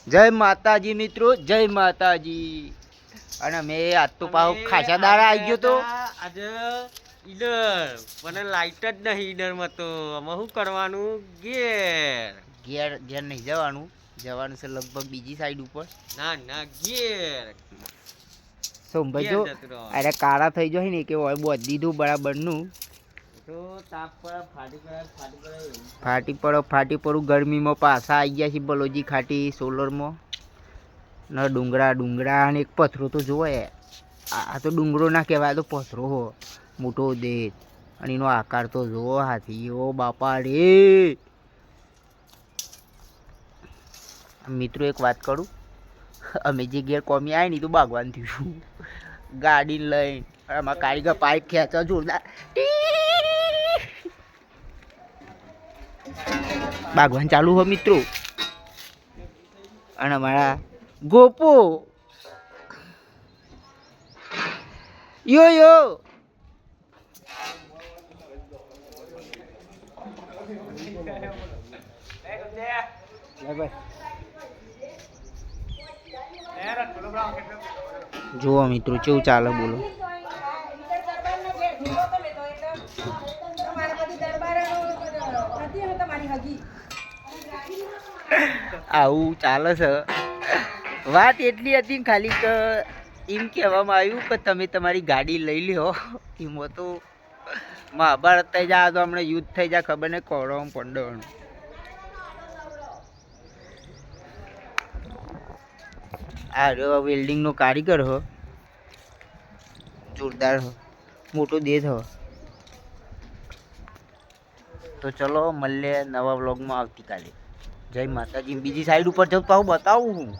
જય માતાજી મિત્રો, જય માતાજી. અને મેં આજ તો પાછો ખાસા દાડા આવી ગયો તો આજે ઈડર મને લાઈટ જ નહીં ઈડરમાં તો અમે શું કરવાનું? ઘેર ઘેર ઘેર નહીં જવાનું, જવાનું છે લગભગ બીજી સાઈડ ઉપર. ના ના ઘેર સોમભાઈ જો અરે કાળા થઈ જાય ને કે હોય બોધ દીધું બરાબરનું તો તાપ પર ફાટી પડું ગરમીમાં પાછા આવી ગયા છે બલોજી ખાટી સોલરમાં ને ડુંગરા અને એક પથરો તો જોવે. આ તો ડુંગરો ના કહેવાય, તો પથરો હો મોટો દે અને એનો આકાર તો જોવો હાથી. ઓ બાપા રે મિત્રો, એક વાત કરું, અમે જે ઘેર કોમી આવી ને તો બાગવાન થયું ગાડી લઈને. અમારા કારીગર પાઇપ ખેંચવા જોરદાર બાગવાન ચાલુ હો મિત્રો. અને અમારા ગોપો યો જુઓ મિત્રો કેવું ચાલે બોલો. આવું ચાલે છે. વાત એટલી હતી ખાલી કે એમ કહેવામાં આવ્યું કે તમે તમારી ગાડી લઈ લ્યો. એમાં તો મહાભારત થઈ જાય તો હમણાં યુદ્ધ થઈ જાય, ખબર નહીં કૌરવ પાંડવનું. આ રહ્યો વેલ્ડિંગનો કારીગર હો, જોરદાર હો, મોટો દેહ હો. તો ચલો મળીએ નવા વ્લોગમાં આવતીકાલે. જય માતાજી. બીજી સાઈડ ઉપર જાઉં તો આવું બતાવું હું.